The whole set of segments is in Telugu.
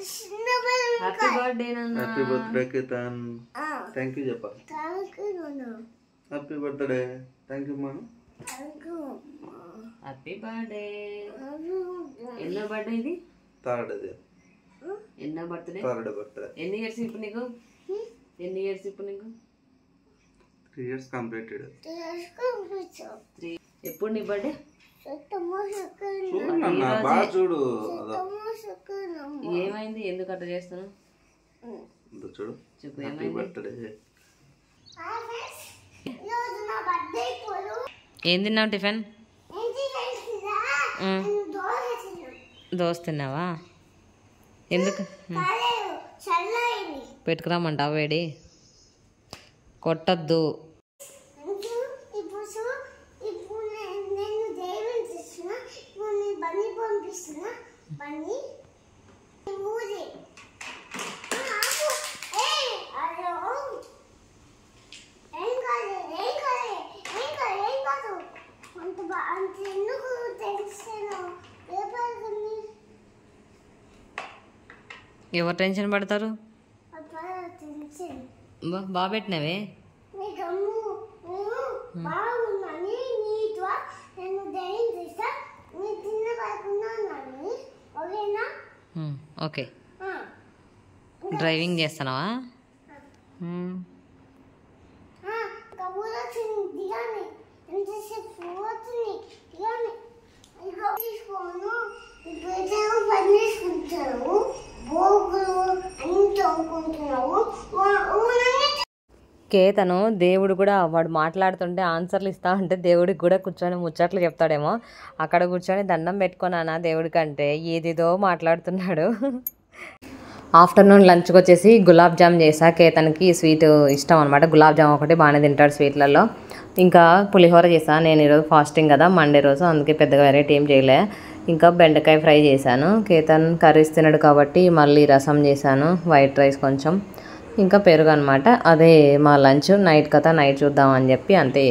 హ్యాపీ బర్త్డే నాన్న. Happy birthday Ketan. Thank you చెప్పా. Happy birthday. Thank you Manu. Happy birthday. ఎన్నో బర్త్డే ఇది? థర్డ్. ఎన్నో బర్త్డే? Third birthday. ఎన్ని ఇయర్స్ ఇప్పుడు నీకు? ఎన్ని ఇయర్స్ ఇప్పుడు నీకు? 3 years కంప్లీటెడ్. ఎప్పుడు నీ బర్త్డే? చూడు ఏమైంది? ఎందుకు అట్లా చేస్తున్నావు? చూడు చెప్పు హ్యాపీ బర్త్డే. ఏం తిన్నావు టిఫిన్? దోశ తిన్నావా? ఎందుకు పెట్టుకురామంటావు? వేడి కొట్టద్దు. ఎవరు టెన్షన్ పడతారు? బాగా పెట్టినవే. ఓకే. డ్రైవింగ్ చేస్తున్నావా? కేతను దేవుడు కూడా వాడు మాట్లాడుతుంటే ఆన్సర్లు ఇస్తా ఉంటే దేవుడికి కూడా కూర్చొని ముచ్చట్లు చెప్తాడేమో. అక్కడ కూర్చొని దండం పెట్టుకున్నానా దేవుడికి అంటే ఏదేదో మాట్లాడుతున్నాడు. ఆఫ్టర్నూన్ లంచ్కి వచ్చేసి గులాబ్ జామ్ చేసా. కేతన్కి స్వీట్ ఇష్టం అనమాట. గులాబ్ జామ్ ఒకటి బాగానే తింటాడు స్వీట్లలో. ఇంకా పులిహోర చేసా. నేను ఈరోజు ఫాస్టింగ్ కదా, మండే రోజు, అందుకే పెద్దగా వెరైటీ ఏం చేయలే. ఇంకా బెండకాయ ఫ్రై చేశాను. కేతన్ కర్రీస్ తినడు కాబట్టి మళ్ళీ రసం చేశాను, వైట్ రైస్ కొంచెం, ఇంకా పెరుగు అనమాట. అదే మా లంచ్. నైట్ కదా, నైట్ చూద్దామని చెప్పి అంతే.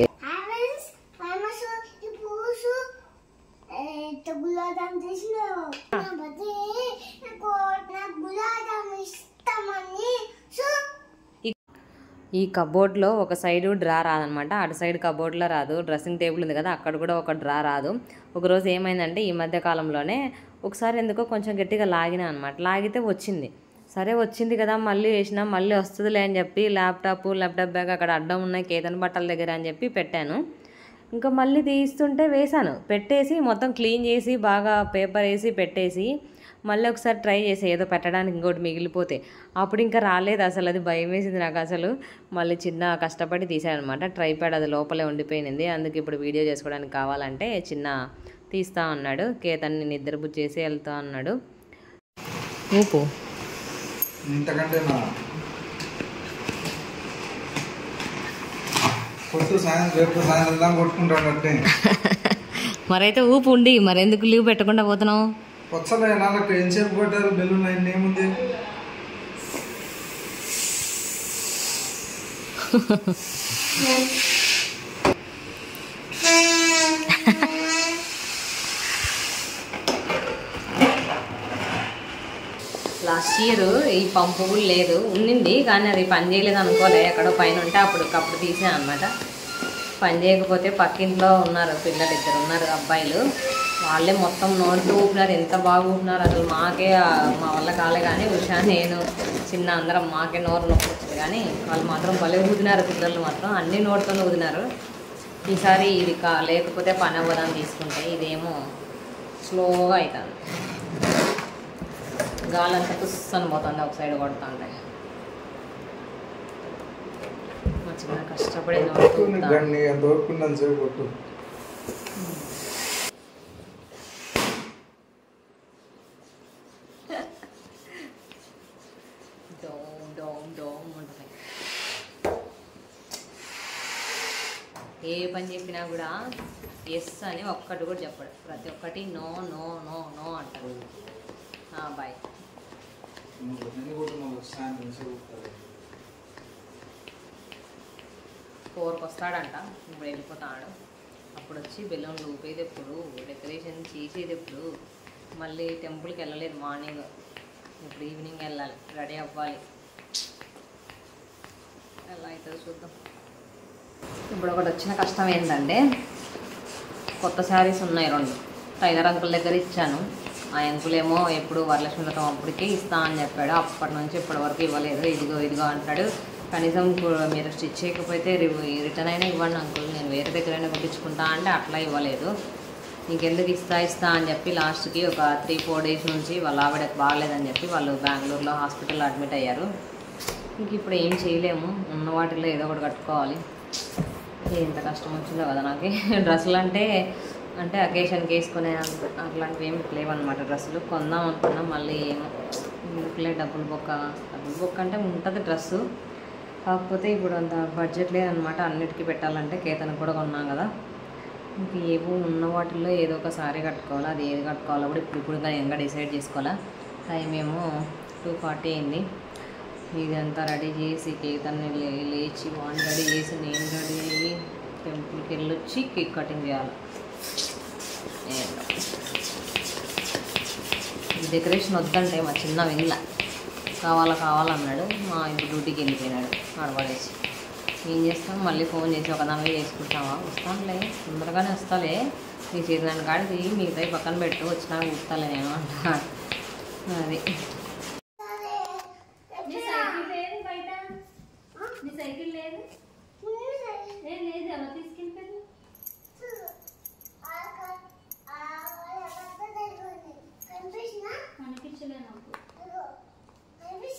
ఈ కబోర్డ్లో ఒక సైడు డ్రా రాదనమాట. అటు సైడ్ కబోర్డ్లో రాదు. డ్రెస్సింగ్ టేబుల్ ఉంది కదా, అక్కడ కూడా ఒక డ్రా రాదు. ఒకరోజు ఏమైందంటే ఈ మధ్య కాలంలోనే ఒకసారి ఎందుకో కొంచెం గట్టిగా లాగినా అనమాట. లాగితే వచ్చింది. సరే వచ్చింది కదా, మళ్ళీ వేసినా, మళ్ళీ వస్తుందిలే అని చెప్పి ల్యాప్టాప్ బ్యాగ్ అక్కడ అడ్డం ఉన్నాయి కేతన్ బట్టల దగ్గర అని చెప్పి పెట్టాను. ఇంకా మళ్ళీ తీస్తుంటే వేశాను. పెట్టేసి మొత్తం క్లీన్ చేసి బాగా పేపర్ వేసి పెట్టేసి మళ్ళీ ఒకసారి ట్రై చేసి ఏదో పెట్టడానికి ఇంకోటి మిగిలిపోతే అప్పుడు ఇంకా రాలేదు అసలు. అది భయం వేసింది నాకు అసలు. మళ్ళీ చిన్న కష్టపడి తీసానమాట. ట్రైప్యాడ్ అది లోపలే ఉండిపోయింది. అందుకు ఇప్పుడు వీడియో చేసుకోవడానికి కావాలంటే చిన్న తీస్తా అన్నాడు. కేతన్ని నిద్రబుచ్చి చేసి వెళ్తా అన్నాడు. ఊపు ఇంతకంటే కొట్టుకుంటాడు. మరైతే ఊపు ఉండి మరెందుకు లీవ్ పెట్టకుండా పోతున్నావు? వచ్చలే నాలుగు ఎంతసేపు కొట్టారు బెలూన్ అయింది ఏముంది. లాస్ట్ ఇయర్ ఈ పంపు కూడా లేదు, ఉండింది కానీ అది పని చేయలేదు అనుకోలే. ఎక్కడో పైన ఉంటే అప్పుడు తీసాను అనమాట. పని చేయకపోతే పక్కింట్లో ఉన్నారు పిల్లలు, 2 ఉన్నారు అబ్బాయిలు. వాళ్ళే మొత్తం నోట్లు ఊపినారు. ఎంత బాగా ఊపినారు అసలు. మాకే మా వల్ల కాలే కానీ ఉషా, నేను, చిన్న అందరం మాకే నోరు నొప్పి వచ్చింది. కానీ వాళ్ళు మాత్రం భలే ఊదినారు. పిల్లలు మాత్రం అన్ని నోటితోనే ఊదినారు. ఈసారి ఇది లేకపోతే పని అవ్వదని తీసుకుంటే ఇదేమో స్లోగా అవుతుంది. గాలంతా పుస్తని పోతుంది ఒక సైడ్ కొడుతుంటే. మా చిన్న కష్టపడి ఏ పని చెప్పినా కూడా ఎస్ అని ఒక్కటి కూడా చెప్పడు. ప్రతి ఒక్కటి నో నో నో నో అంటారు. బాయ్. 4కి వస్తాడంట. ఇప్పుడు వెళ్ళిపోతాడు. అప్పుడు వచ్చి బెలూన్లు ఊపేది ఎప్పుడు, డెకరేషన్ చేసేది ఎప్పుడు. మళ్ళీ టెంపుల్కి వెళ్ళలేదు మార్నింగ్. ఇప్పుడు ఈవినింగ్ వెళ్ళాలి, రెడీ అవ్వాలి. ఎలా అవుతుందో చూద్దాం. ఇప్పుడు ఒకటి వచ్చిన కష్టం ఏంటంటే కొత్త శారీస్ ఉన్నాయి 2. టైలర్ అంకుల్ దగ్గర ఇచ్చాను. ఆ అంకులేమో ఎప్పుడు వరలక్ష్మి వ్రతం అప్పటికే ఇస్తా అని చెప్పాడు. అప్పటి నుంచి ఇప్పటి వరకు ఇవ్వలేదు. ఇదిగో అంటాడు. కనీసం మీరు స్టిచ్ చేయకపోతే రిటర్న్ అయినా ఇవ్వండి అంకుల్, నేను వేరే దగ్గరైనా కుట్టించుకుంటా అంటే అట్లా ఇవ్వలేదు. ఇంకెందుకు ఇస్తా అని చెప్పి లాస్ట్కి ఒక 3-4 డేస్ నుంచి వాళ్ళ ఆవిడకి బాగలేదని చెప్పి వాళ్ళు బెంగళూరులో హాస్పిటల్లో అడ్మిట్ అయ్యారు. ఇంక ఇప్పుడు ఏం చేయలేము, ఉన్న వాటిల్లో ఏదో ఒకటి కట్టుకోవాలి. ఎంత కష్టం వచ్చిందో కదా నాకు. డ్రెస్సులు అంటే అకేషన్కి వేసుకునే అట్లాంటివి ఏమి లేవన్నమాట. డ్రెస్సులు కొందాం అనుకున్నాం, మళ్ళీ ఏమో ఇందుకులే డబ్బులు బొక్క అంటే ఉంటుంది డ్రెస్సు, కాకపోతే ఇప్పుడు అంత బడ్జెట్ లేదనమాట. అన్నిటికీ పెట్టాలంటే కేతను కూడా కొన్నాం కదా. ఇంక ఏవో ఉన్న వాటిల్లో ఏదో ఒక సారీ కట్టుకోవాలి. అది ఏది కట్టుకోవాలో కూడా ఇప్పుడు ఇంకా డిసైడ్ చేసుకోవాలా. టైం ఏమో 2:40 అయింది. ఇదంతా రెడీ చేసి కేతన్ని లేచి వాడిని రెడీ చేసి నేను రెడీ అయ్యి టెంపుల్కి వెళ్ళొచ్చి కేక్ కటింగ్ చేయాలి. ఈ డెకరేషన్ వద్దంటే మా చిన్న వినలా, కావాలన్నాడు. మా ఇంటి డ్యూటీకి వెళ్ళిపోయినాడు ఆడపడేసి. ఏం చేస్తాం, మళ్ళీ ఫోన్ చేసి ఒకదానిలో చేసుకుంటావా, వస్తానులే తొందరగానే వస్తాలే, నీ చేతిదాని కాడికి మిగతాయి పక్కన పెట్టు, వచ్చినాక వస్తాలే నేను అంటా. అది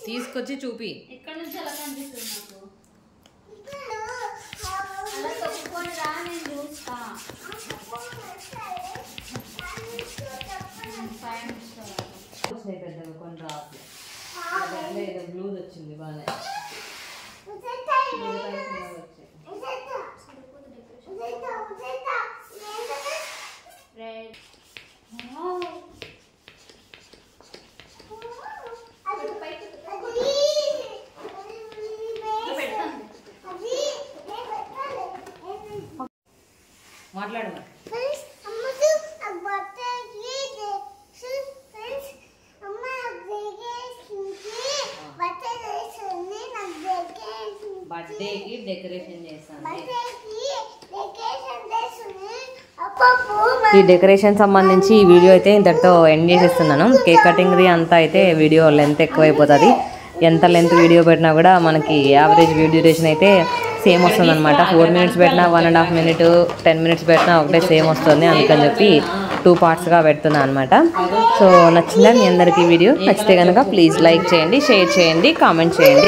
తీసుకొచ్చి చూపి. ఎక్కడ నుంచి అలా కనిపిస్తుంది నాకు, అలా తొక్కుకొని రా, నేను చూస్తా. 5 minutes వచ్చినాయి పెద్దగా కొన్ని రావట్లేదు. ఏదో బ్లూజ్ వచ్చింది బాగా. మాట్లాడు. బర్త్డేకి డెకరేషన్ చేస్తాను. ఈ డెకరేషన్ సంబంధించి ఈ వీడియో అయితే ఇంతటితో ఎండ్ చేసేస్తున్నాను. కేక్ కటింగ్ది అంతా అయితే వీడియో లెంత్ ఎక్కువైపోతుంది. ఎంత లెంత్ వీడియో పెట్టినా కూడా మనకి యావరేజ్ వీడియో డ్యూరేషన్ అయితే సేమ్ వస్తుంది అనమాట. 4 minutes పెట్టినా 1.5 minutes, 10 minutes పెట్టినా ఒకటే సేమ్ వస్తుంది. అందుకని చెప్పి 2 partsగా పెడుతున్నాను అనమాట. సో నచ్చిందా మీ అందరికీ వీడియో? నచ్చితే కనుక ప్లీజ్ లైక్ చేయండి, షేర్ చేయండి, కామెంట్ చేయండి.